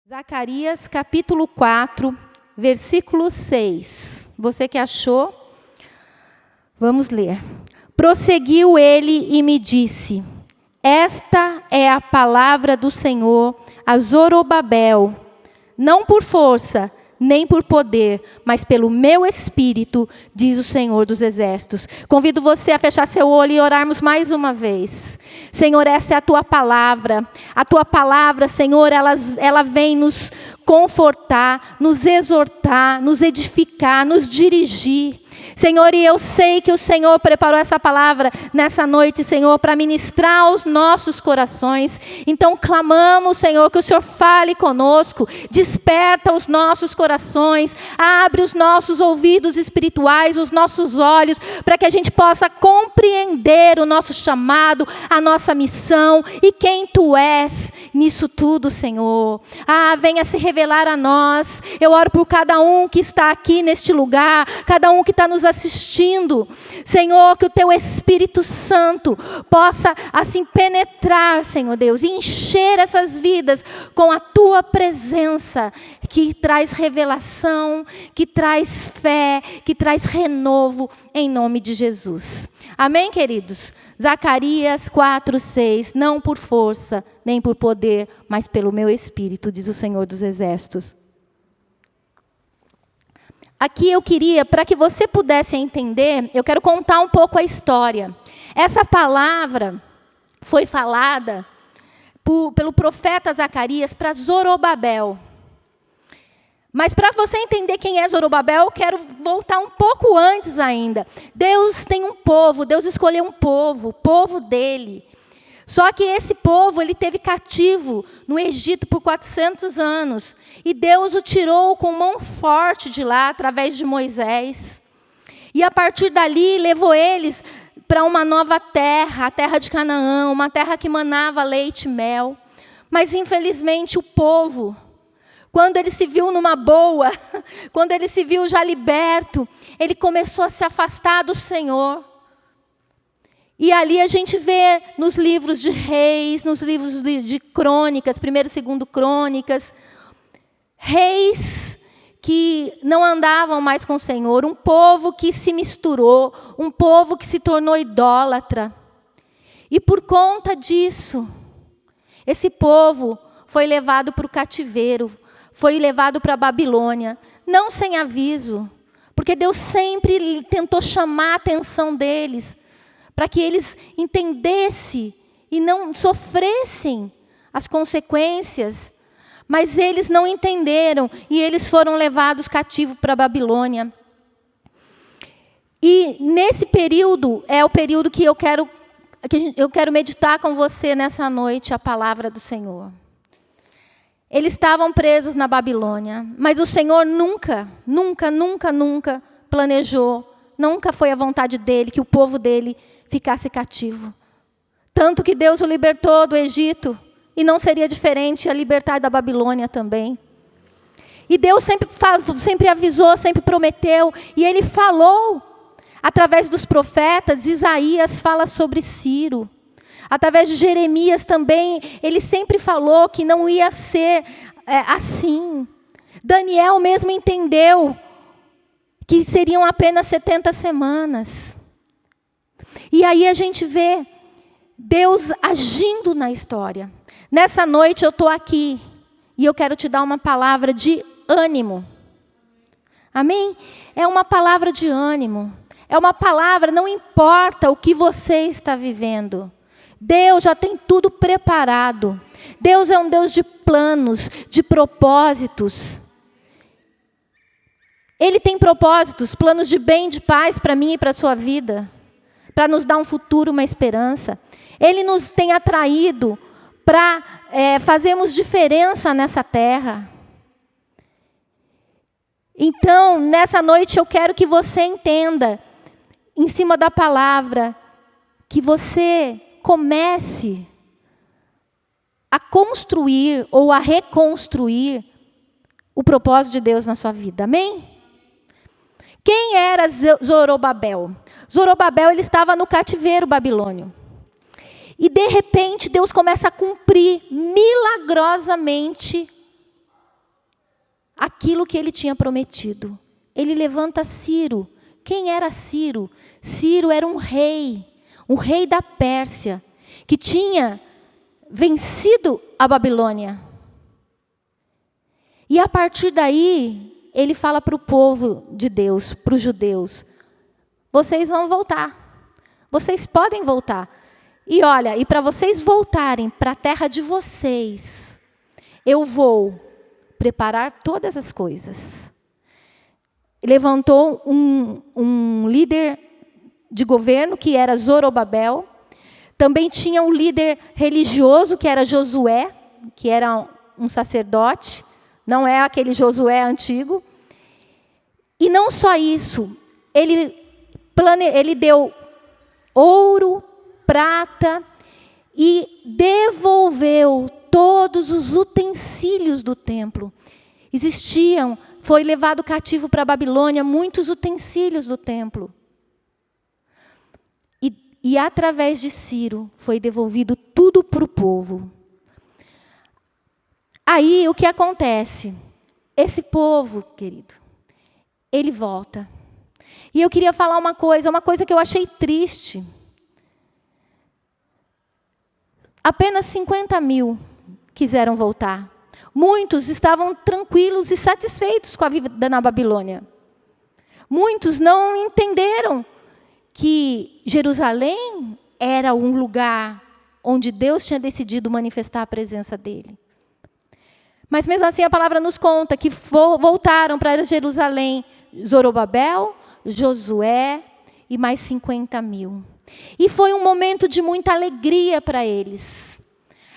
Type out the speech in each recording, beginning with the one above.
Zacarias capítulo 4, versículo 6. Você que achou? Vamos ler. Prosseguiu ele e me disse: esta é a palavra do Senhor a Zorobabel, não por força, nem por poder, mas pelo meu Espírito, diz o Senhor dos Exércitos. Convido você a fechar seu olho e orarmos mais uma vez. Senhor, essa é a Tua palavra. A Tua palavra, Senhor, ela vem nos confortar, nos exortar, nos edificar, nos dirigir. Senhor, e eu sei que o Senhor preparou essa palavra nessa noite, Senhor, para ministrar aos nossos corações. Então clamamos, Senhor, que o Senhor fale conosco, desperta os nossos corações, abre os nossos ouvidos espirituais, os nossos olhos, para que a gente possa compreender o nosso chamado, a nossa missão e quem Tu és nisso tudo, Senhor. Venha se revelar a nós. Eu oro por cada um que está aqui neste lugar, cada um que está nos assistindo. Senhor, que o Teu Espírito Santo possa assim penetrar, Senhor Deus, e encher essas vidas com a Tua presença, que traz revelação, que traz fé, que traz renovo, em nome de Jesus. Amém, queridos? Zacarias 4, 6. Não por força, nem por poder, mas pelo meu Espírito, diz o Senhor dos Exércitos. Aqui eu queria, para que você pudesse entender, eu quero contar um pouco a história. Essa palavra foi falada pelo profeta Zacarias para Zorobabel. Mas para você entender quem é Zorobabel, eu quero voltar um pouco antes ainda. Deus tem um povo, Deus escolheu um povo, o povo dele. Só que esse povo, ele teve cativo no Egito por 400 anos. E Deus o tirou com mão forte de lá, através de Moisés. E a partir dali, levou eles para uma nova terra, a terra de Canaã, uma terra que manava leite e mel. Mas, infelizmente, o povo, quando ele se viu numa boa, quando ele se viu já liberto, ele começou a se afastar do Senhor. E ali a gente vê nos livros de reis, nos livros de crônicas, 1º e 2º crônicas, reis que não andavam mais com o Senhor, um povo que se misturou, um povo que se tornou idólatra. E por conta disso, esse povo foi levado para o cativeiro, foi levado para a Babilônia, não sem aviso, porque Deus sempre tentou chamar a atenção deles, para que eles entendessem e não sofressem as consequências. Mas eles não entenderam e eles foram levados cativos para a Babilônia. E nesse período, é o período que eu quero meditar com você nessa noite a palavra do Senhor. Eles estavam presos na Babilônia, mas o Senhor nunca planejou, nunca foi a vontade dele que o povo dele ficasse cativo. Tanto que Deus o libertou do Egito, e não seria diferente a libertar da Babilônia também. E Deus sempre avisou, sempre prometeu, e Ele falou, através dos profetas. Isaías fala sobre Ciro. Através de Jeremias também, ele sempre falou que não ia ser assim. Daniel mesmo entendeu que seriam apenas 70 semanas. E aí a gente vê Deus agindo na história. Nessa noite eu estou aqui e eu quero te dar uma palavra de ânimo. Amém? É uma palavra de ânimo. É uma palavra, não importa o que você está vivendo. Deus já tem tudo preparado. Deus é um Deus de planos, de propósitos. Ele tem propósitos, planos de bem, de paz para mim e para a sua vida, para nos dar um futuro, uma esperança. Ele nos tem atraído para fazermos diferença nessa terra. Então, nessa noite eu quero que você entenda, em cima da palavra, que você comece a construir ou a reconstruir o propósito de Deus na sua vida. Amém? Quem era Zorobabel? Zorobabel, ele estava no cativeiro babilônio. E de repente Deus começa a cumprir milagrosamente aquilo que ele tinha prometido. Ele levanta Ciro. Quem era Ciro? Ciro era um rei da Pérsia, que tinha vencido a Babilônia. E a partir daí, ele fala para o povo de Deus, para os judeus: vocês vão voltar, vocês podem voltar. E olha, e para vocês voltarem para a terra de vocês, eu vou preparar todas as coisas. Levantou um líder de governo, que era Zorobabel. Também tinha um líder religioso, que era Josué, que era um sacerdote. Não é aquele Josué antigo. E não só isso, ele deu ouro, prata e devolveu todos os utensílios do templo. Foi levado cativo para a Babilônia muitos utensílios do templo. E através de Ciro foi devolvido tudo para o povo. Aí o que acontece? Esse povo, querido, ele volta. E eu queria falar uma coisa que eu achei triste. Apenas 50.000 quiseram voltar. Muitos estavam tranquilos e satisfeitos com a vida na Babilônia. Muitos não entenderam que Jerusalém era um lugar onde Deus tinha decidido manifestar a presença dele. Mas mesmo assim a palavra nos conta que voltaram para Jerusalém Zorobabel, Josué e mais 50.000. E foi um momento de muita alegria para eles.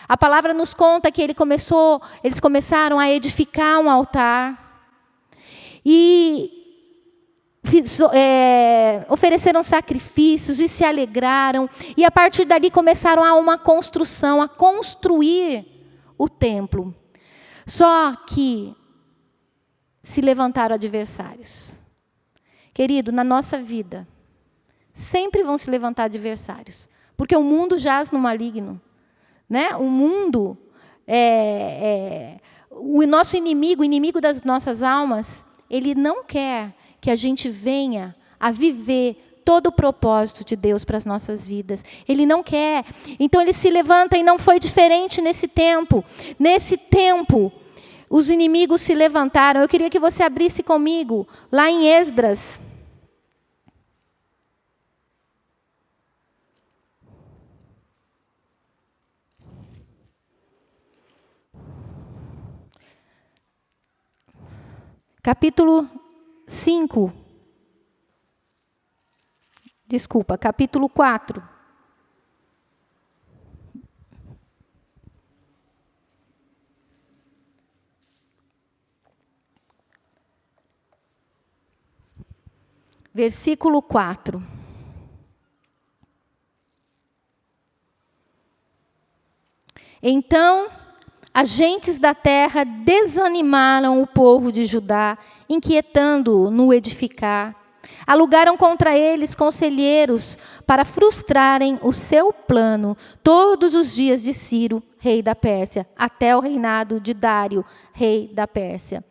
A palavra nos conta que eles começaram a edificar um altar. E ofereceram sacrifícios e se alegraram. E a partir dali começaram a construir o templo. Só que se levantaram adversários. Querido, na nossa vida, sempre vão se levantar adversários. Porque o mundo jaz no maligno. Né? O mundo, o nosso inimigo, o inimigo das nossas almas, ele não quer que a gente venha a viver todo o propósito de Deus para as nossas vidas. Ele não quer. Então ele se levanta, e não foi diferente nesse tempo. Nesse tempo, os inimigos se levantaram. Eu queria que você abrisse comigo, lá em Esdras. Capítulo 5. Desculpa, capítulo 4. Versículo 4. Então, agentes da terra desanimaram o povo de Judá, inquietando-o no edificar. Alugaram contra eles conselheiros para frustrarem o seu plano todos os dias de Ciro, rei da Pérsia, até o reinado de Dário, rei da Pérsia.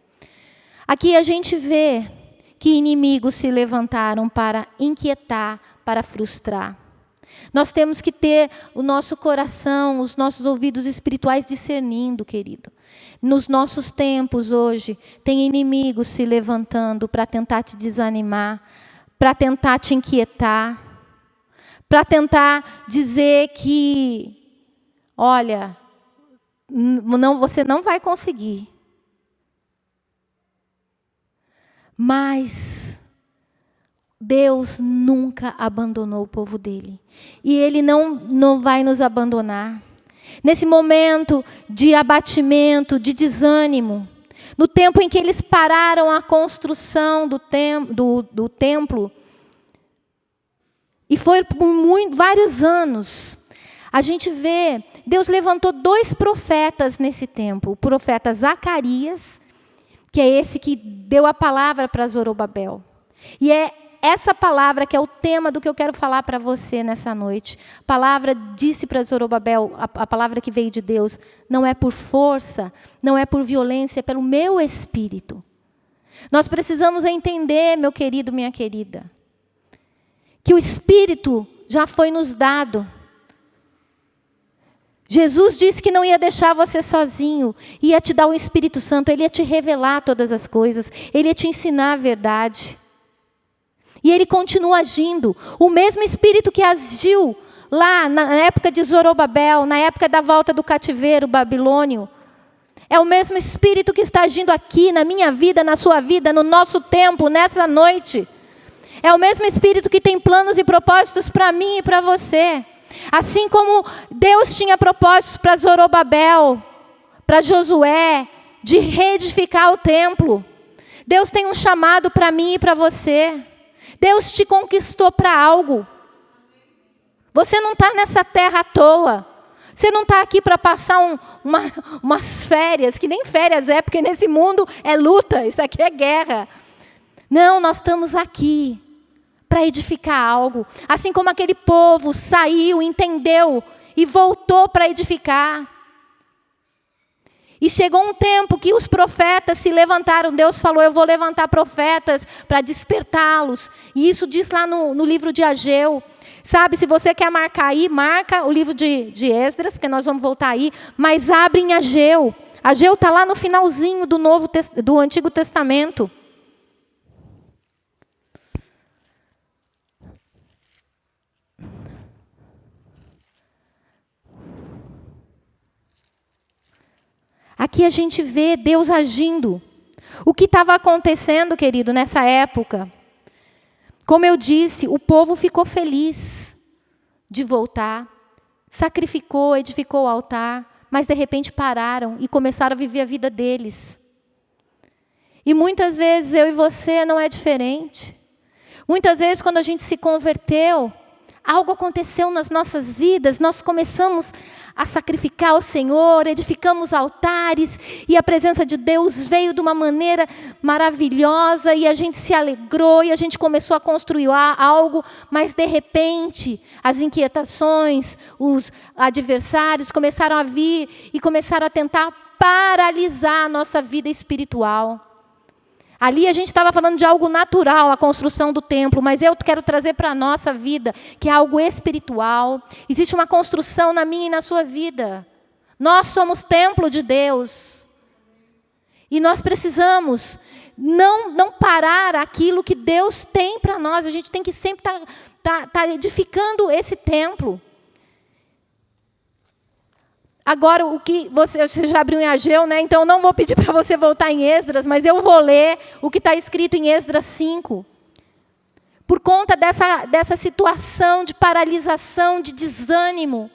Aqui a gente vê que inimigos se levantaram para inquietar, para frustrar. Nós temos que ter o nosso coração, os nossos ouvidos espirituais discernindo, querido. Nos nossos tempos hoje, tem inimigos se levantando para tentar te desanimar, para tentar te inquietar, para tentar dizer que, olha, você não vai conseguir. Mas Deus nunca abandonou o povo dele. E Ele não vai nos abandonar. Nesse momento de abatimento, de desânimo, no tempo em que eles pararam a construção do templo, e foi por vários anos, a gente vê, Deus levantou 2 profetas nesse tempo. O profeta Zacarias, que é esse que deu a palavra para Zorobabel. E é essa palavra que é o tema do que eu quero falar para você nessa noite. A palavra disse para Zorobabel, a palavra que veio de Deus, não é por força, não é por violência, é pelo meu espírito. Nós precisamos entender, meu querido, minha querida, que o Espírito já foi nos dado. Jesus disse que não ia deixar você sozinho, ia te dar o Espírito Santo, Ele ia te revelar todas as coisas, Ele ia te ensinar a verdade. E Ele continua agindo. O mesmo Espírito que agiu lá na época de Zorobabel, na época da volta do cativeiro babilônio, é o mesmo Espírito que está agindo aqui, na minha vida, na sua vida, no nosso tempo, nessa noite. É o mesmo Espírito que tem planos e propósitos para mim e para você. Assim como Deus tinha propósitos para Zorobabel, para Josué, de reedificar o templo. Deus tem um chamado para mim e para você. Deus te conquistou para algo. Você não está nessa terra à toa. Você não está aqui para passar umas férias, que nem férias é, porque nesse mundo é luta, isso aqui é guerra. Não, nós estamos aqui para edificar algo. Assim como aquele povo saiu, entendeu e voltou para edificar. E chegou um tempo que os profetas se levantaram. Deus falou, eu vou levantar profetas para despertá-los. E isso diz lá no livro de Ageu. Sabe, se você quer marcar aí, marca o livro de Esdras, porque nós vamos voltar aí. Mas abre em Ageu. Ageu está lá no finalzinho do Antigo Testamento. Aqui a gente vê Deus agindo. O que estava acontecendo, querido, nessa época? Como eu disse, o povo ficou feliz de voltar. Sacrificou, edificou o altar. Mas de repente pararam e começaram a viver a vida deles. E muitas vezes eu e você não é diferente. Muitas vezes quando a gente se converteu, algo aconteceu nas nossas vidas, nós começamos a sacrificar ao Senhor, edificamos altares, e a presença de Deus veio de uma maneira maravilhosa, e a gente se alegrou, e a gente começou a construir algo, mas de repente, as inquietações, os adversários começaram a vir, e começaram a tentar paralisar a nossa vida espiritual. Ali a gente estava falando de algo natural, a construção do templo, mas eu quero trazer para a nossa vida, que é algo espiritual. Existe uma construção na minha e na sua vida. Nós somos templo de Deus. E nós precisamos não parar aquilo que Deus tem para nós. A gente tem que sempre estar edificando esse templo. Agora, o que você já abriu em Ageu, né? Então, não vou pedir para você voltar em Esdras, mas eu vou ler o que está escrito em Esdras 5. Por conta dessa situação de paralisação, de desânimo,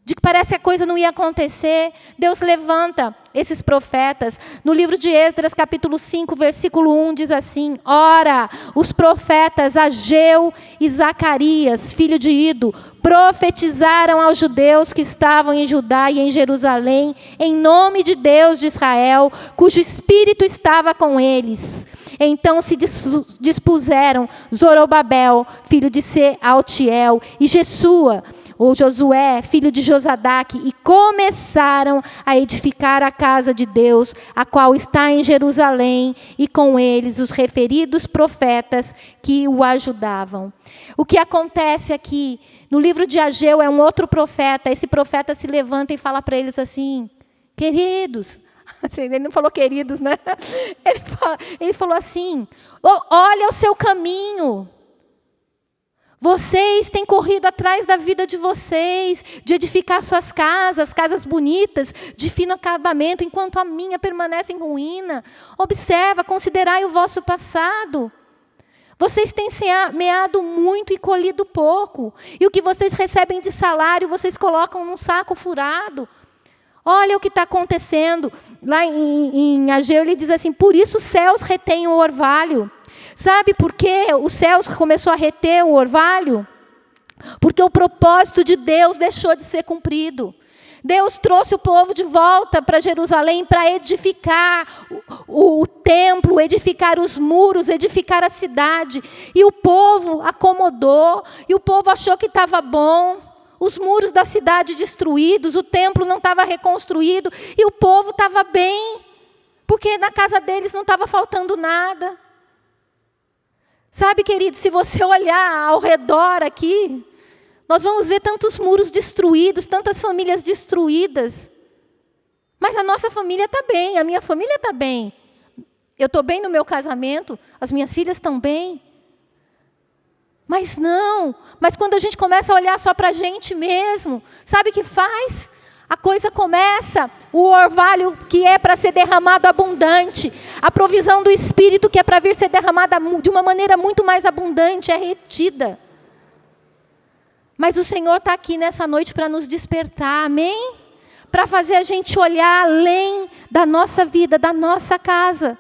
de que parece que a coisa não ia acontecer, Deus levanta esses profetas. No livro de Esdras, capítulo 5, versículo 1, diz assim: Ora, os profetas Ageu e Zacarias, filho de Ido, profetizaram aos judeus que estavam em Judá e em Jerusalém, em nome de Deus de Israel, cujo espírito estava com eles. Então se dispuseram Zorobabel, filho de Sealtiel, e Josué, filho de Josadaque, e começaram a edificar a casa de Deus, a qual está em Jerusalém, e com eles os referidos profetas que o ajudavam. O que acontece aqui, no livro de Ageu, é um outro profeta. Esse profeta se levanta e fala para eles assim: queridos, ele não falou queridos, né? Ele falou assim: olha o seu caminho. Vocês têm corrido atrás da vida de vocês, de edificar suas casas bonitas, de fino acabamento, enquanto a minha permanece em ruína. Observa, considerai o vosso passado. Vocês têm semeado muito e colhido pouco. E o que vocês recebem de salário, vocês colocam num saco furado. Olha o que está acontecendo. Lá em Ageu, ele diz assim: por isso os céus retêm o orvalho. Sabe por que os céus começou a reter o orvalho? Porque o propósito de Deus deixou de ser cumprido. Deus trouxe o povo de volta para Jerusalém para edificar o templo, edificar os muros, edificar a cidade. E o povo acomodou, e o povo achou que estava bom. Os muros da cidade destruídos, o templo não estava reconstruído, e o povo estava bem. Porque na casa deles não estava faltando nada. Sabe, querido, se você olhar ao redor aqui, nós vamos ver tantos muros destruídos, tantas famílias destruídas. Mas a nossa família está bem, a minha família está bem. Eu estou bem no meu casamento, as minhas filhas estão bem. Mas não, mas quando a gente começa a olhar só para a gente mesmo, sabe o que faz? A coisa começa, o orvalho que é para ser derramado abundante, a provisão do Espírito que é para vir ser derramada de uma maneira muito mais abundante, é retida. Mas o Senhor está aqui nessa noite para nos despertar, amém? Para fazer a gente olhar além da nossa vida, da nossa casa.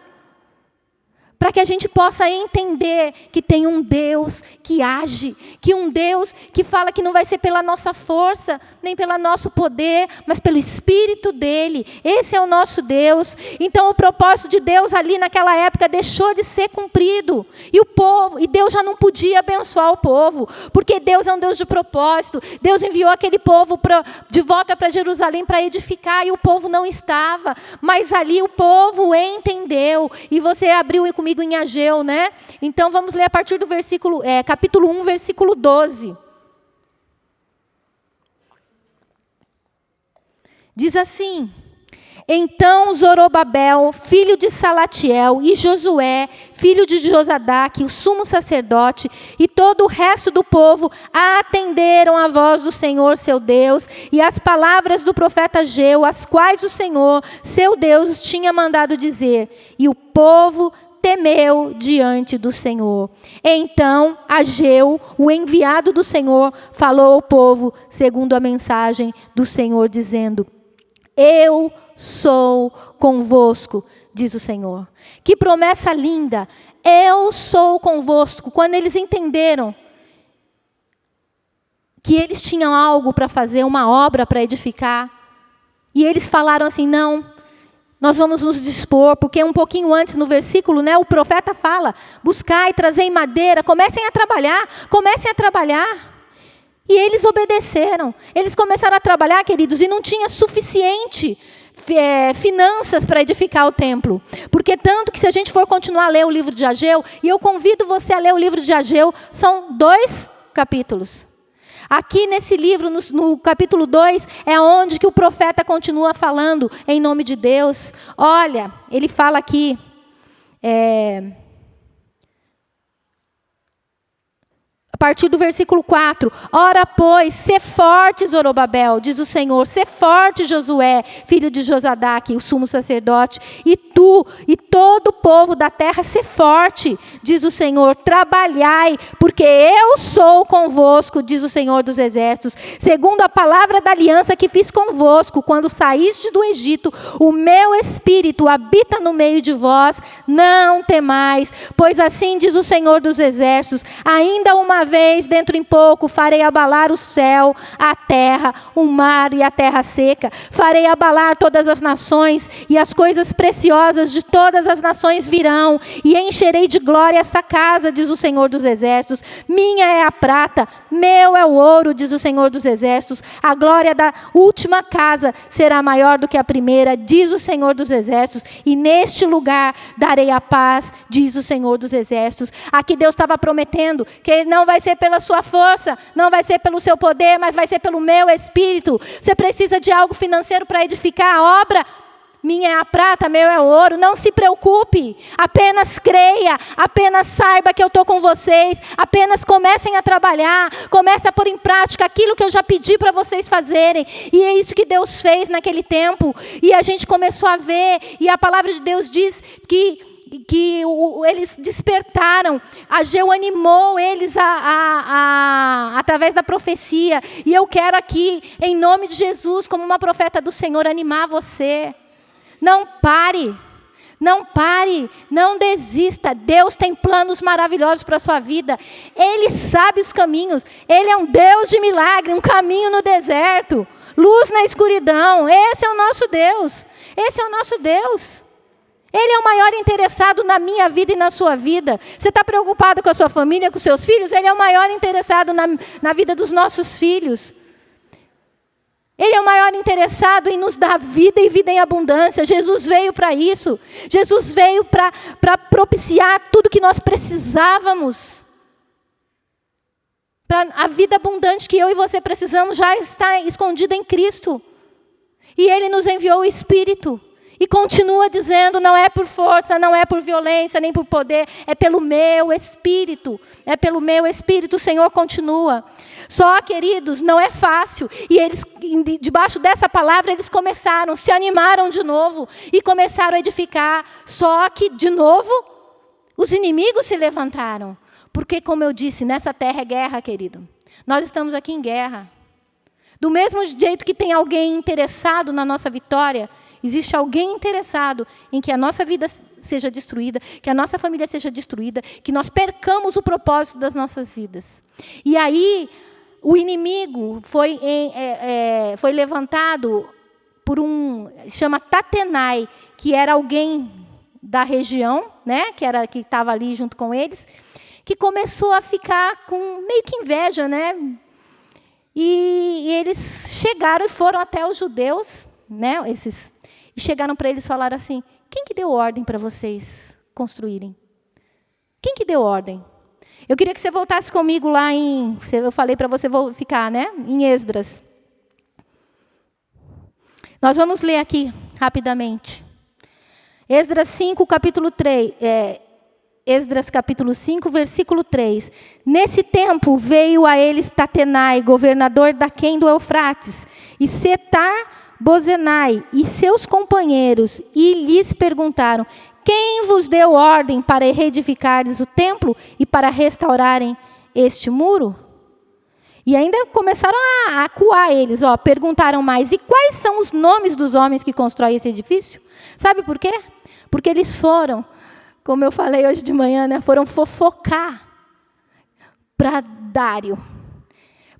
Para que a gente possa entender que tem um Deus que age, que um Deus que fala que não vai ser pela nossa força, nem pelo nosso poder, mas pelo Espírito dEle. Esse é o nosso Deus. Então o propósito de Deus ali naquela época deixou de ser cumprido. E Deus já não podia abençoar o povo, porque Deus é um Deus de propósito. Deus enviou aquele povo de volta para Jerusalém para edificar, e o povo não estava. Mas ali o povo entendeu. E você abriu comigo em Ageu, né? Então vamos ler a partir do capítulo 1, versículo 12. Diz assim: então Zorobabel, filho de Salatiel, e Josué, filho de Josadaque, o sumo sacerdote, e todo o resto do povo atenderam a voz do Senhor, seu Deus, e as palavras do profeta Ageu, as quais o Senhor, seu Deus, tinha mandado dizer. E o povo temeu diante do Senhor. Então Ageu, o enviado do Senhor, falou ao povo segundo a mensagem do Senhor, dizendo: eu sou convosco, diz o Senhor. Que promessa linda! Eu sou convosco. Quando eles entenderam que eles tinham algo para fazer, uma obra para edificar, e eles falaram assim: não, nós vamos nos dispor, porque um pouquinho antes no versículo, né, o profeta fala: buscai, trazei madeira, comecem a trabalhar. E eles obedeceram. Eles começaram a trabalhar, queridos, e não tinha suficiente finanças para edificar o templo. Porque tanto que se a gente for continuar a ler o livro de Ageu, e eu convido você a ler o livro de Ageu, são 2 capítulos. Aqui nesse livro, no capítulo 2, é onde que o profeta continua falando em nome de Deus. Olha, ele fala aqui, a partir do versículo 4, ora, pois, sê forte, Zorobabel, diz o Senhor, sê forte, Josué, filho de Josadaque, o sumo sacerdote, e tu, e todo o povo da terra, sê forte, diz o Senhor, trabalhai, porque eu sou convosco, diz o Senhor dos exércitos, segundo a palavra da aliança que fiz convosco, quando saíste do Egito, o meu espírito habita no meio de vós, não temais, pois assim diz o Senhor dos exércitos, ainda uma vez, dentro em pouco, farei abalar o céu, a terra, o mar e a terra seca. Farei abalar todas as nações, e as coisas preciosas de todas as nações virão, e encherei de glória essa casa, diz o Senhor dos exércitos. Minha é a prata, meu é o ouro, diz o Senhor dos exércitos. A glória da última casa será maior do que a primeira, diz o Senhor dos exércitos. E neste lugar darei a paz, diz o Senhor dos exércitos. Aqui Deus estava prometendo que não vai ser pela sua força, não vai ser pelo seu poder, mas vai ser pelo meu espírito. Você precisa de algo financeiro para edificar a obra? Minha é a prata, meu é o ouro. Não se preocupe, apenas creia, apenas saiba que eu estou com vocês, apenas comecem a trabalhar, comecem a pôr em prática aquilo que eu já pedi para vocês fazerem. E é isso que Deus fez naquele tempo, e a gente começou a ver, e a palavra de Deus diz que eles despertaram. Ageu animou eles através da profecia. E eu quero aqui, em nome de Jesus, como uma profeta do Senhor, animar você. Não pare, não desista. Deus tem planos maravilhosos para a sua vida. Ele sabe os caminhos. Ele é um Deus de milagre, um caminho no deserto, luz na escuridão. Esse é o nosso Deus. Esse é o nosso Deus. Ele é o maior interessado na minha vida e na sua vida. Você está preocupado com a sua família, com os seus filhos? Ele é o maior interessado na vida dos nossos filhos. Ele é o maior interessado em nos dar vida e vida em abundância. Jesus veio para isso. Jesus veio para propiciar tudo que nós precisávamos. Para a vida abundante que eu e você precisamos já está escondida em Cristo. E Ele nos enviou o Espírito. E continua dizendo, não é por força, não é por violência, nem por poder, é pelo meu Espírito. É pelo meu Espírito, o Senhor continua. Só, queridos, não é fácil. E eles, debaixo dessa palavra, eles começaram, se animaram de novo e começaram a edificar. Só que, de novo, os inimigos se levantaram. Porque, como eu disse, nessa terra é guerra, querido. Nós estamos aqui em guerra. Do mesmo jeito que tem alguém interessado na nossa vitória, existe alguém interessado em que a nossa vida seja destruída, que a nossa família seja destruída, que nós percamos o propósito das nossas vidas. E aí, o inimigo foi levantado por chama Tatenai, que era alguém da região, né, que estava ali junto com eles, que começou a ficar com meio que inveja, né? E eles chegaram e foram até os judeus, né, e chegaram para eles e falaram assim, quem que deu ordem para vocês construírem? Quem que deu ordem? Eu queria que você voltasse comigo lá eu falei para você ficar, né, em Esdras. Nós vamos ler aqui, rapidamente. Esdras 5, capítulo 3, Esdras capítulo 5, versículo 3. Nesse tempo veio a eles Tatenai, governador daquém do Eufrates, e Setar-Bozenai e seus companheiros, e lhes perguntaram, quem vos deu ordem para reedificares o templo e para restaurarem este muro? E ainda começaram a acuar eles, perguntaram mais, e quais são os nomes dos homens que constroem esse edifício? Sabe por quê? Porque eles foram, como eu falei hoje de manhã, né, foram fofocar para Dário.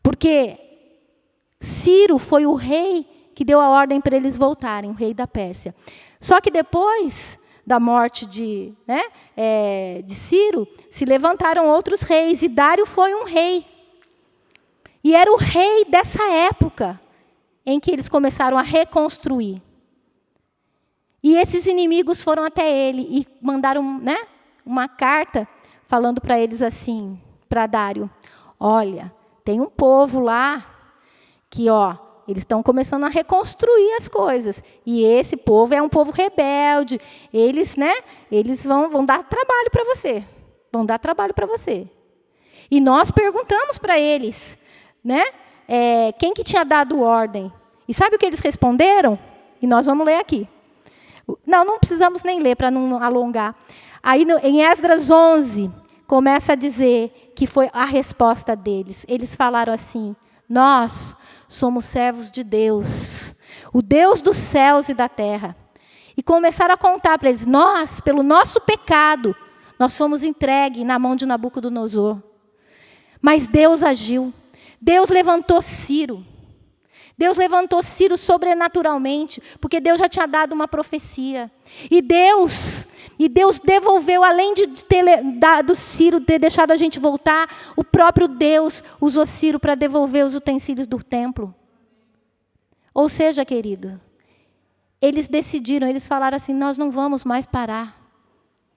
Porque Ciro foi o rei que deu a ordem para eles voltarem, o rei da Pérsia. Só que depois da morte de Ciro, se levantaram outros reis, e Dário foi um rei. E era o rei dessa época em que eles começaram a reconstruir. E esses inimigos foram até ele e mandaram, né, uma carta falando para eles assim, para Dário, olha, tem um povo lá que, eles estão começando a reconstruir as coisas. E esse povo é um povo rebelde. Eles vão dar trabalho para você. Vão dar trabalho para você. E nós perguntamos para eles, né, quem que tinha dado ordem. E sabe o que eles responderam? E nós vamos ler aqui. Não precisamos nem ler para não alongar. Aí, em Esdras 11, começa a dizer que foi a resposta deles. Eles falaram assim, nós somos servos de Deus, o Deus dos céus e da terra. E começaram a contar para eles, nós, pelo nosso pecado, nós fomos entregues na mão de Nabucodonosor. Mas Deus agiu. Deus levantou Ciro. Deus levantou Ciro sobrenaturalmente, porque Deus já tinha dado uma profecia. E Deus devolveu, além de ter dado Ciro, ter deixado a gente voltar, o próprio Deus usou Ciro para devolver os utensílios do templo. Ou seja, querido, eles decidiram, eles falaram assim, nós não vamos mais parar.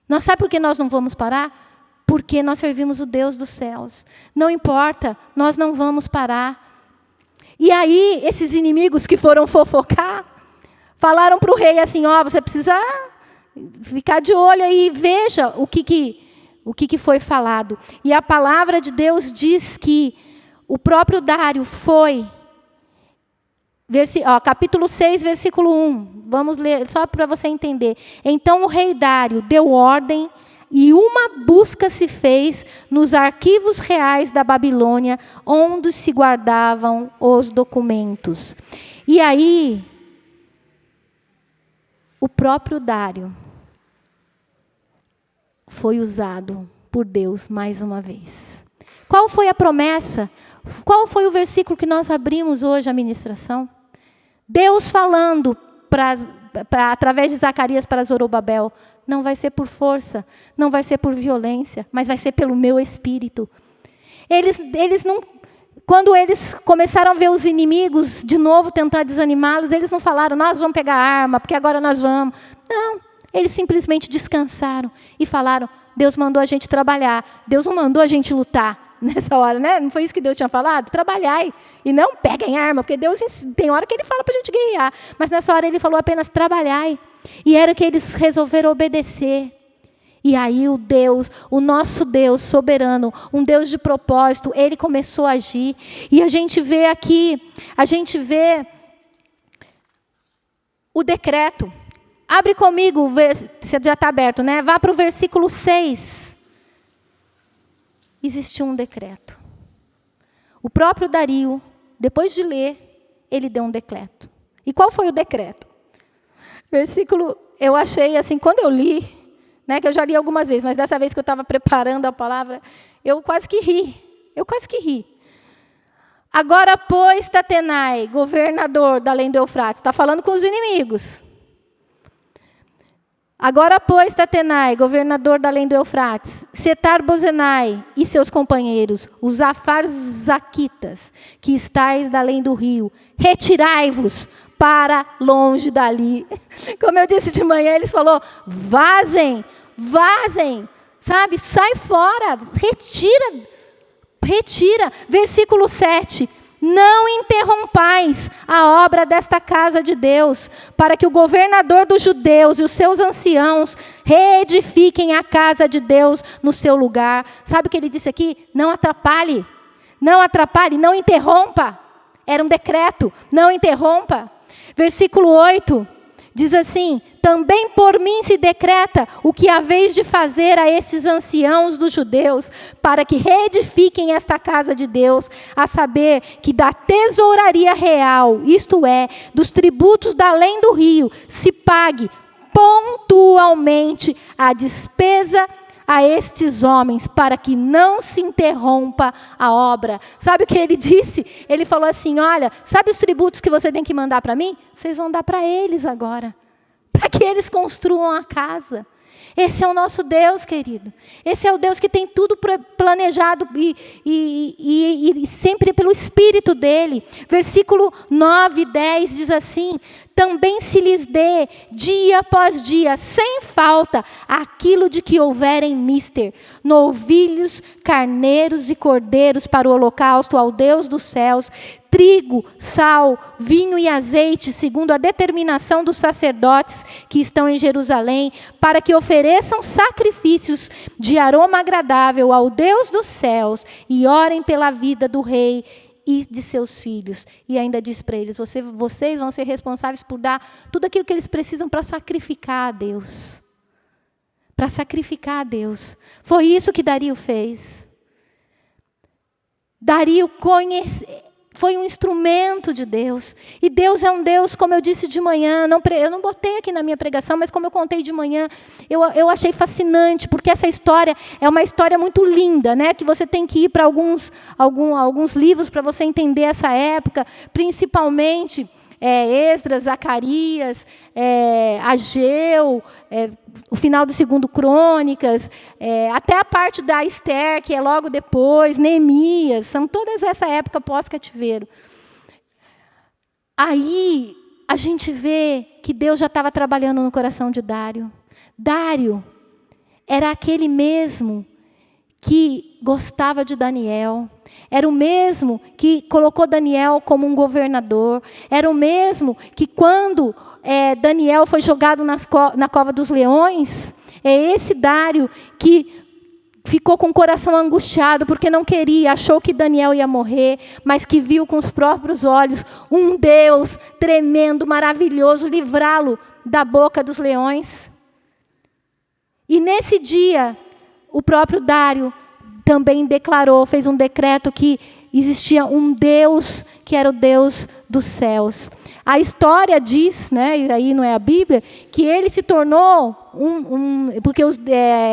Nós sabe por que nós não vamos parar? Porque nós servimos o Deus dos céus. Não importa, nós não vamos parar. E aí, esses inimigos que foram fofocar, falaram para o rei assim, você precisa ficar de olho aí, veja o que foi falado. E a palavra de Deus diz que o próprio Dário foi, capítulo 6, versículo 1, vamos ler só para você entender. Então o rei Dário deu ordem, e uma busca se fez nos arquivos reais da Babilônia, onde se guardavam os documentos. E aí, o próprio Dário foi usado por Deus mais uma vez. Qual foi a promessa? Qual foi o versículo que nós abrimos hoje a ministração? Deus falando através de Zacarias para Zorobabel, não vai ser por força, não vai ser por violência, mas vai ser pelo meu Espírito. Eles não quando eles começaram a ver os inimigos de novo tentar desanimá-los, eles não falaram, nós vamos pegar arma, porque agora nós vamos. Não, eles simplesmente descansaram e falaram, Deus mandou a gente trabalhar, Deus não mandou a gente lutar nessa hora, né? Não foi isso que Deus tinha falado? Trabalhai e não peguem arma, porque Deus tem hora que Ele fala para a gente guerrear, mas nessa hora Ele falou apenas trabalhai. E era que eles resolveram obedecer. E aí o nosso Deus soberano, um Deus de propósito, Ele começou a agir. E a gente vê aqui, o decreto. Abre comigo, você já está aberto, né? Vá para o versículo 6. Existiu um decreto. O próprio Dario, depois de ler, ele deu um decreto. E qual foi o decreto? Versículo, eu achei assim, quando eu li, né, que eu já li algumas vezes, mas dessa vez que eu estava preparando a palavra, eu quase que ri. Agora, pois, Tatenai, governador da além do Eufrates, está falando com os inimigos. Agora, pois, Tatenai, governador da além do Eufrates, Setar-Bozenai e seus companheiros, os Afarzaquitas, que estáis da além do rio, retirai-vos para longe dali. Como eu disse de manhã, eles falaram, vazem, sabe? Sai fora, retira. Versículo 7. Não interrompais a obra desta casa de Deus, para que o governador dos judeus e os seus anciãos reedifiquem a casa de Deus no seu lugar. Sabe o que ele disse aqui? Não atrapalhe, não interrompa. Era um decreto, não interrompa. Versículo 8, diz assim, também por mim se decreta o que haveis de fazer a estes anciãos dos judeus, para que reedifiquem esta casa de Deus, a saber que da tesouraria real, isto é, dos tributos da além do rio, se pague pontualmente a despesa a estes homens, para que não se interrompa a obra. Sabe o que ele disse? Ele falou assim, olha, sabe os tributos que você tem que mandar para mim? Vocês vão dar para eles agora, para que eles construam a casa. Esse é o nosso Deus, querido. Esse é o Deus que tem tudo planejado e sempre pelo Espírito dele. Versículo 9 e 10 diz assim, também se lhes dê, dia após dia, sem falta, aquilo de que houverem mister, novilhos, carneiros e cordeiros para o holocausto ao Deus dos céus, trigo, sal, vinho e azeite, segundo a determinação dos sacerdotes que estão em Jerusalém, para que ofereçam sacrifícios de aroma agradável ao Deus dos céus e orem pela vida do rei e de seus filhos. E ainda diz para eles, vocês vão ser responsáveis por dar tudo aquilo que eles precisam para sacrificar a Deus. Para sacrificar a Deus. Foi isso que Dario fez. Dario foi um instrumento de Deus. E Deus é um Deus, como eu disse de manhã, eu não botei aqui na minha pregação, mas como eu contei de manhã, eu achei fascinante, porque essa história é uma história muito linda, né? Que você tem que ir para alguns livros para você entender essa época, principalmente Esdras, Zacarias, Ageu, o final do 2 Crônicas, até a parte da Esther, que é logo depois, Neemias, são todas essa época pós-cativeiro. Aí a gente vê que Deus já estava trabalhando no coração de Dário. Dário era aquele mesmo que gostava de Daniel, era o mesmo que colocou Daniel como um governador, era o mesmo que quando Daniel foi jogado na cova dos leões, é esse Dário que ficou com o coração angustiado, porque não queria, achou que Daniel ia morrer, mas que viu com os próprios olhos um Deus tremendo, maravilhoso, livrá-lo da boca dos leões. E nesse dia, o próprio Dário também declarou, fez um decreto que existia um Deus que era o Deus dos céus. A história diz, né, e aí não é a Bíblia, que ele se tornou porque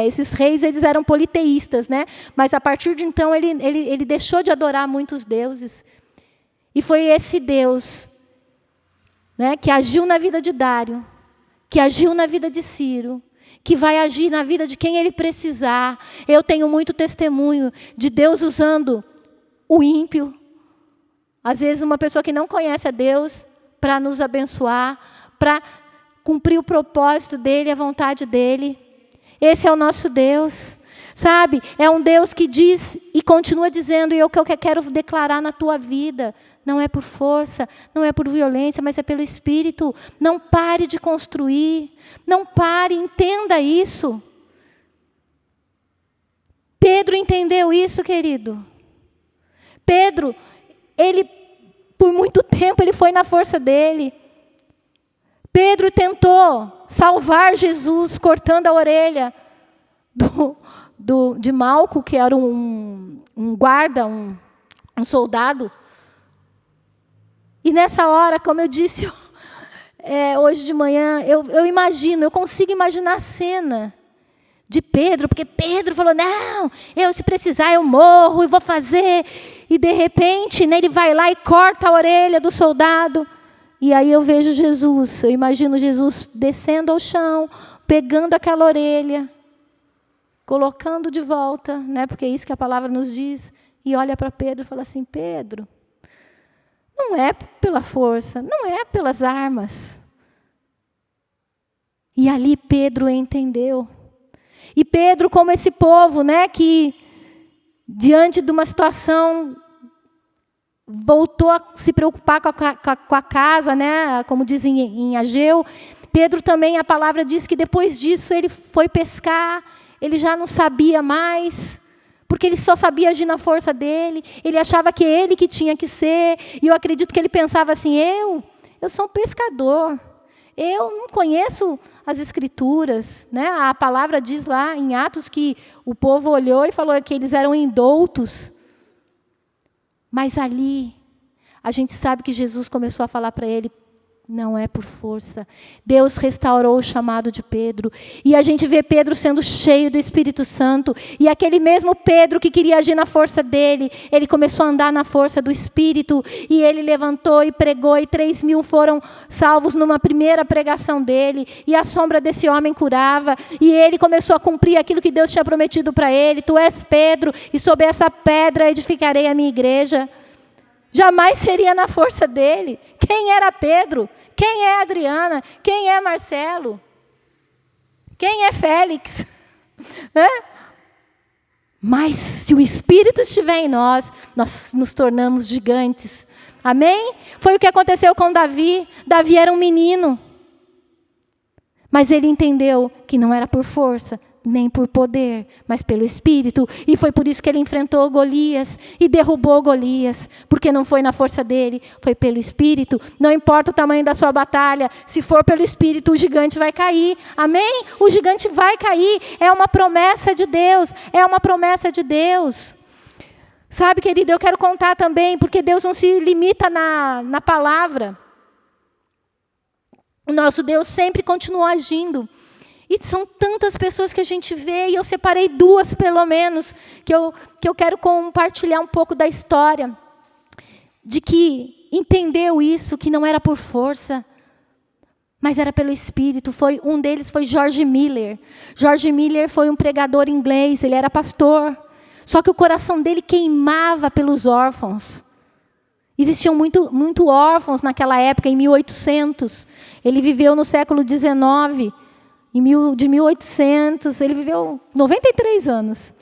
esses reis eles eram politeístas, né? Mas a partir de então ele deixou de adorar muitos deuses. E foi esse Deus, né, que agiu na vida de Dário, que agiu na vida de Ciro, que vai agir na vida de quem ele precisar. Eu tenho muito testemunho de Deus usando o ímpio, Às vezes uma pessoa que não conhece a Deus para nos abençoar, para cumprir o propósito dEle, a vontade dEle. Esse é o nosso Deus. Sabe, é um Deus que diz e continua dizendo, e é o que eu quero declarar na tua vida. Não é por força, não é por violência, mas é pelo Espírito. Não pare de construir. Não pare, entenda isso. Pedro entendeu isso, querido. Pedro, ele, por muito tempo, ele foi na força dele. Pedro tentou salvar Jesus, cortando a orelha de Malco, que era um guarda, um soldado. E nessa hora, como eu disse hoje de manhã, eu consigo imaginar a cena de Pedro, porque Pedro falou, não, se precisar eu morro e vou fazer. E de repente, né, ele vai lá e corta a orelha do soldado. E aí eu vejo Jesus, eu imagino Jesus descendo ao chão, pegando aquela orelha, colocando de volta, né, porque é isso que a palavra nos diz, e olha para Pedro e fala assim, Pedro, não é pela força, não é pelas armas. E ali Pedro entendeu. E Pedro, como esse povo, né, que diante de uma situação voltou a se preocupar com a casa, né, como dizem em Ageu. Pedro também, a palavra diz que depois disso ele foi pescar, ele já não sabia mais, porque ele só sabia agir na força dele, ele achava que ele que tinha que ser, e eu acredito que ele pensava assim, eu sou um pescador, eu não conheço as Escrituras, né? A palavra diz lá em Atos que o povo olhou e falou que eles eram indoutos. Mas ali, a gente sabe que Jesus começou a falar para ele, não é por força. Deus restaurou o chamado de Pedro. E a gente vê Pedro sendo cheio do Espírito Santo. E aquele mesmo Pedro que queria agir na força dele, ele começou a andar na força do Espírito. E ele levantou e pregou, e 3.000 foram salvos numa primeira pregação dele. E a sombra desse homem curava. E ele começou a cumprir aquilo que Deus tinha prometido para ele. Tu és Pedro, e sobre essa pedra edificarei a minha igreja. Jamais seria na força dele. Quem era Pedro? Quem é Adriana? Quem é Marcelo? Quem é Félix? Mas se o Espírito estiver em nós, nós nos tornamos gigantes. Amém? Foi o que aconteceu com Davi. Davi era um menino. Mas ele entendeu que não era por força, nem por poder, mas pelo Espírito. E foi por isso que ele enfrentou Golias e derrubou Golias, porque não foi na força dele, foi pelo Espírito. Não importa o tamanho da sua batalha, se for pelo Espírito, o gigante vai cair. Amém? O gigante vai cair. É uma promessa de Deus. É uma promessa de Deus. Sabe, querido, eu quero contar também, porque Deus não se limita na palavra. O nosso Deus sempre continuou agindo. E são tantas pessoas que a gente vê, e eu separei 2, pelo menos, que eu quero compartilhar um pouco da história, de que entendeu isso, que não era por força, mas era pelo Espírito. Um deles foi George Miller. George Miller foi um pregador inglês, ele era pastor, só que o coração dele queimava pelos órfãos. Existiam muito órfãos naquela época, em 1800. Ele viveu no século XIX. De 1800, ele viveu 93 anos.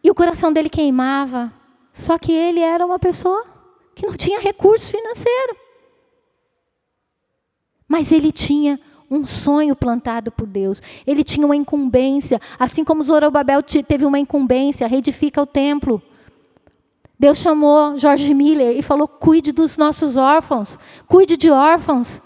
E o coração dele queimava. Só que ele era uma pessoa que não tinha recurso financeiro. Mas ele tinha um sonho plantado por Deus. Ele tinha uma incumbência. Assim como Zorobabel teve uma incumbência, reedifica o templo. Deus chamou George Miller e falou, cuide dos nossos órfãos. Cuide de órfãos.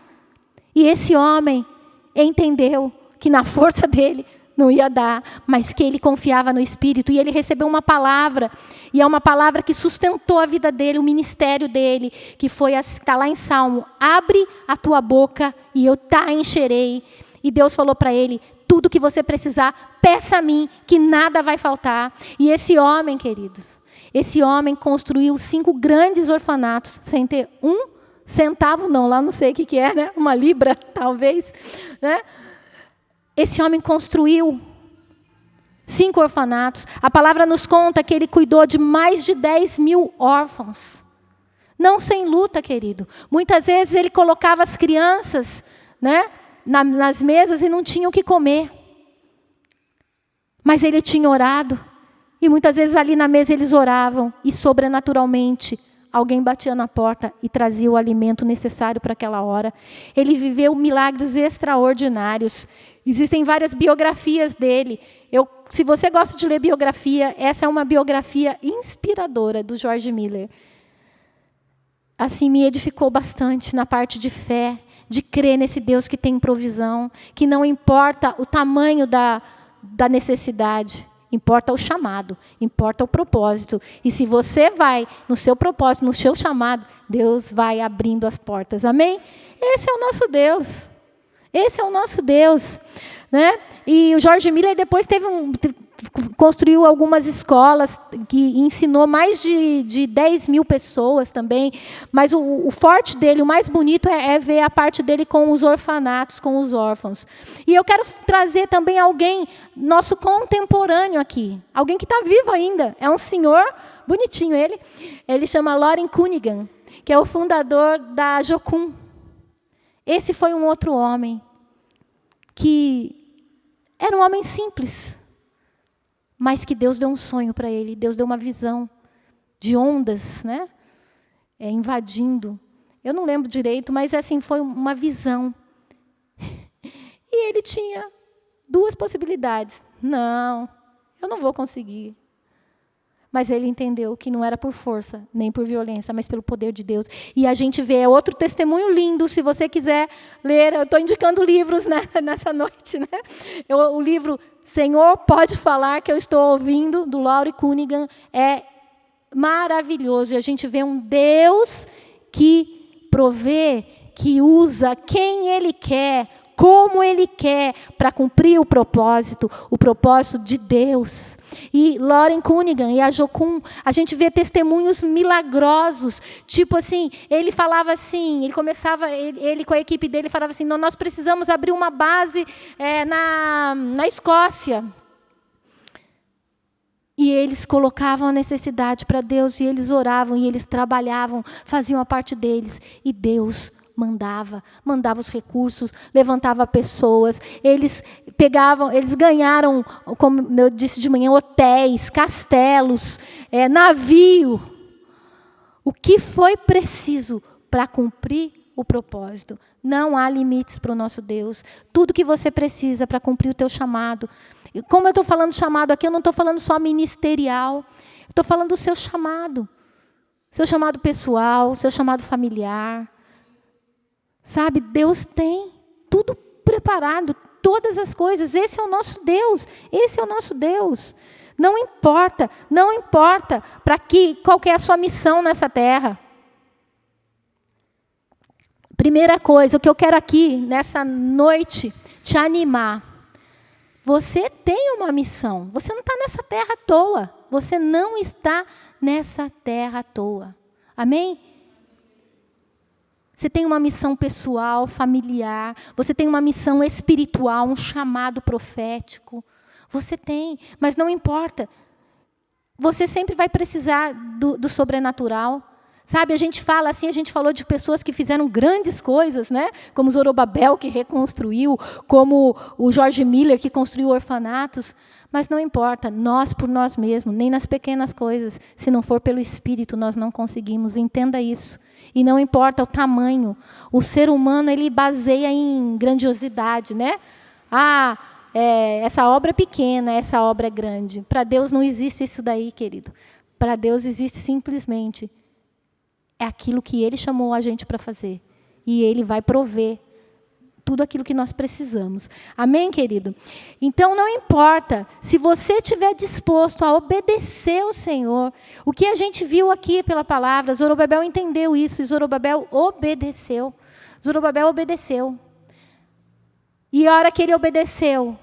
E esse homem entendeu que na força dele não ia dar, mas que ele confiava no Espírito. E ele recebeu uma palavra, e é uma palavra que sustentou a vida dele, o ministério dele, que está lá em Salmo, abre a tua boca e eu te encherei. E Deus falou para ele, tudo que você precisar, peça a mim, que nada vai faltar. E esse homem, queridos, esse homem construiu 5 grandes orfanatos, sem ter centavo não, lá não sei o que é, né? Uma libra, talvez. Né? Esse homem construiu 5 orfanatos. A palavra nos conta que ele cuidou de mais de 10.000 órfãos. Não sem luta, querido. Muitas vezes ele colocava as crianças, né, nas mesas e não tinham o que comer. Mas ele tinha orado. E muitas vezes ali na mesa eles oravam. E sobrenaturalmente, alguém batia na porta e trazia o alimento necessário para aquela hora. Ele viveu milagres extraordinários. Existem várias biografias dele. Se você gosta de ler biografia, essa é uma biografia inspiradora do George Miller. Assim, me edificou bastante na parte de fé, de crer nesse Deus que tem provisão, que não importa o tamanho da necessidade, importa o chamado, importa o propósito. E se você vai no seu propósito, no seu chamado, Deus vai abrindo as portas. Amém? Esse é o nosso Deus. Esse é o nosso Deus. Né? E o George Miller depois construiu algumas escolas que ensinou mais de 10.000 pessoas também. Mas o forte dele, o mais bonito, é ver a parte dele com os orfanatos, com os órfãos. E eu quero trazer também alguém, nosso contemporâneo aqui. Alguém que está vivo ainda. É um senhor, bonitinho ele. Ele chama Loren Cunningham, que é o fundador da Jocum. Esse foi um outro homem que era um homem simples, mas que Deus deu um sonho para ele. Deus deu uma visão de ondas, né? Invadindo. Eu não lembro direito, mas assim, foi uma visão. E ele tinha 2 possibilidades. Não, eu não vou conseguir. Mas ele entendeu que não era por força, nem por violência, mas pelo poder de Deus. E a gente vê outro testemunho lindo, se você quiser ler. Eu estou indicando livros, né, nessa noite. Né? O livro Senhor Pode Falar, que eu estou ouvindo, do Loren Cunningham, é maravilhoso. E a gente vê um Deus que provê, que usa quem Ele quer, como Ele quer, para cumprir o propósito de Deus. E Loren Cunningham e a Jocum, a gente vê testemunhos milagrosos, tipo assim, ele falava assim, ele começava, ele com a equipe dele falava assim, nós precisamos abrir uma base na Escócia. E eles colocavam a necessidade para Deus, e eles oravam, e eles trabalhavam, faziam a parte deles, e Deus mandava os recursos, levantava pessoas, eles ganharam, como eu disse de manhã, hotéis, castelos, navio. O que foi preciso para cumprir o propósito? Não há limites para o nosso Deus. Tudo que você precisa para cumprir o teu chamado. Como eu estou falando chamado aqui, eu não estou falando só ministerial. Estou falando do seu chamado pessoal, seu chamado familiar. Sabe, Deus tem tudo preparado, todas as coisas. Esse é o nosso Deus, esse é o nosso Deus. Não importa qual que é a sua missão nessa terra. Primeira coisa, o que eu quero aqui, nessa noite, te animar. Você tem uma missão, você não está nessa terra à toa. Você não está nessa terra à toa. Amém? Você tem uma missão pessoal, familiar. Você tem uma missão espiritual, um chamado profético. Você tem, mas não importa. Você sempre vai precisar do sobrenatural. Sabe, a gente fala assim, a gente falou de pessoas que fizeram grandes coisas, né? Como Zorobabel, que reconstruiu, como o George Miller, que construiu orfanatos. Mas não importa, nós por nós mesmos, nem nas pequenas coisas, se não for pelo Espírito, nós não conseguimos. Entenda isso. E não importa o tamanho. O ser humano, ele baseia em grandiosidade, né? Essa obra é pequena, essa obra é grande. Para Deus não existe isso daí, querido. Para Deus existe simplesmente aquilo que Ele chamou a gente para fazer. E Ele vai prover tudo aquilo que nós precisamos. Amém, querido? Então, não importa, se você estiver disposto a obedecer ao Senhor, o que a gente viu aqui pela palavra, Zorobabel entendeu isso, e Zorobabel obedeceu. Zorobabel obedeceu. E a hora que ele obedeceu,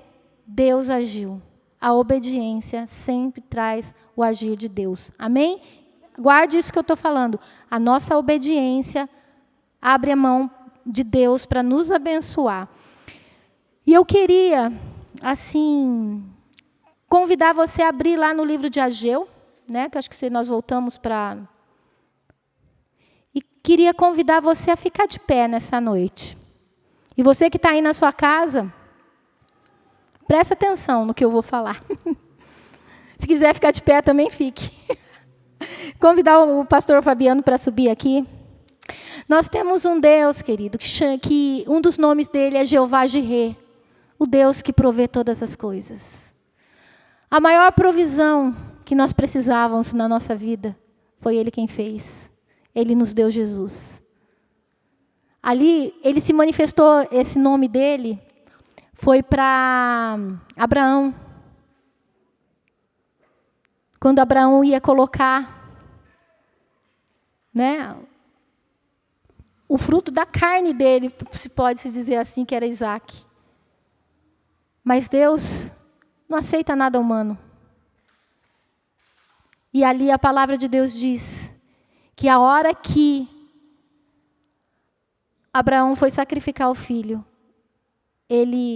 Deus agiu. A obediência sempre traz o agir de Deus. Amém? Guarde isso que eu estou falando. A nossa obediência abre a mão de Deus para nos abençoar. E eu queria, assim, convidar você a abrir lá no livro de Ageu, né, que acho que nós voltamos para... E queria convidar você a ficar de pé nessa noite. E você que está aí na sua casa, presta atenção no que eu vou falar. Se quiser ficar de pé, também fique. Convidar o pastor Fabiano para subir aqui. Nós temos um Deus, querido, que um dos nomes dele é Jeová Jirê, o Deus que provê todas as coisas. A maior provisão que nós precisávamos na nossa vida foi Ele quem fez. Ele nos deu Jesus. Ali, ele se manifestou, esse nome dele foi para Abraão. Quando Abraão ia colocar, né, o fruto da carne dele, se pode se dizer assim, que era Isaac. Mas Deus não aceita nada humano. E ali a palavra de Deus diz que a hora que Abraão foi sacrificar o filho,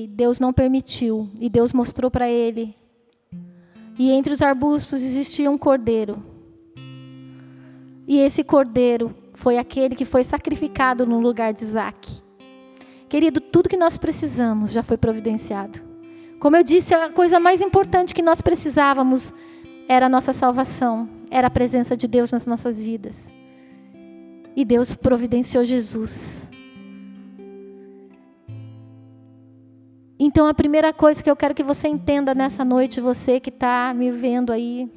Deus não permitiu, e Deus mostrou para ele. E entre os arbustos existia um cordeiro. E esse cordeiro foi aquele que foi sacrificado no lugar de Isaac. Querido, tudo que nós precisamos já foi providenciado. Como eu disse, a coisa mais importante que nós precisávamos era a nossa salvação, era a presença de Deus nas nossas vidas. E Deus providenciou Jesus. Então, a primeira coisa que eu quero que você entenda nessa noite, você que está me vendo aí,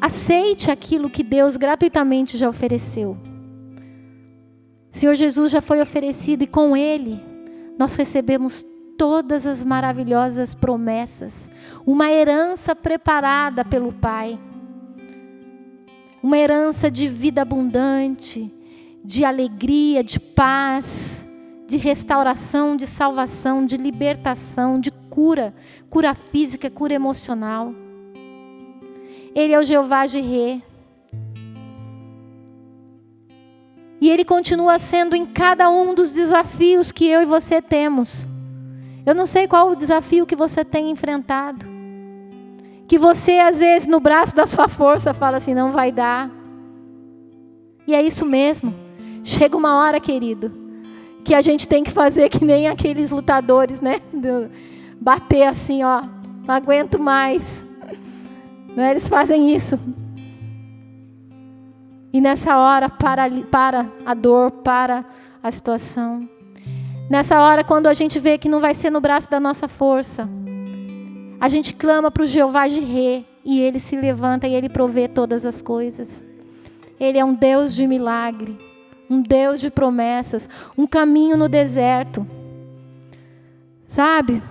aceite aquilo que Deus gratuitamente já ofereceu. O Senhor Jesus já foi oferecido e com Ele nós recebemos todas as maravilhosas promessas. Uma herança preparada pelo Pai. Uma herança de vida abundante, de alegria, de paz, de restauração, de salvação, de libertação, de cura. Cura física, cura emocional. Ele é o Jeová Jirê. E Ele continua sendo em cada um dos desafios que eu e você temos. Eu não sei qual o desafio que você tem enfrentado. Que você, às vezes, no braço da sua força, fala assim, não vai dar. E é isso mesmo. Chega uma hora, querido, que a gente tem que fazer que nem aqueles lutadores, né? Bater assim, ó, não aguento mais. Não, eles fazem isso. E nessa hora, para a dor, para a situação. Nessa hora, quando a gente vê que não vai ser no braço da nossa força, a gente clama para o Jeová Jirê, e Ele se levanta e Ele provê todas as coisas. Ele é um Deus de milagre, um Deus de promessas, um caminho no deserto. Sabe?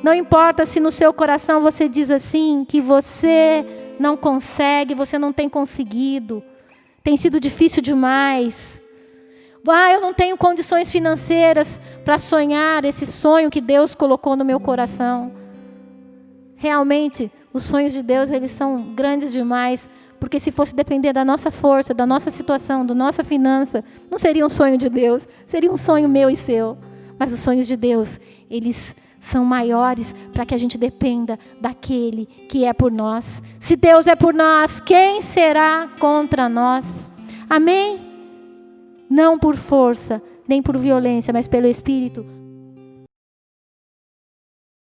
Não importa se no seu coração você diz assim, que você não consegue, você não tem conseguido, tem sido difícil demais. Eu não tenho condições financeiras para sonhar esse sonho que Deus colocou no meu coração. Realmente, os sonhos de Deus, eles são grandes demais, porque se fosse depender da nossa força, da nossa situação, da nossa finança, não seria um sonho de Deus, seria um sonho meu e seu. Mas os sonhos de Deus, eles são maiores para que a gente dependa daquele que é por nós. Se Deus é por nós, quem será contra nós? Amém? Não por força, nem por violência, mas pelo Espírito.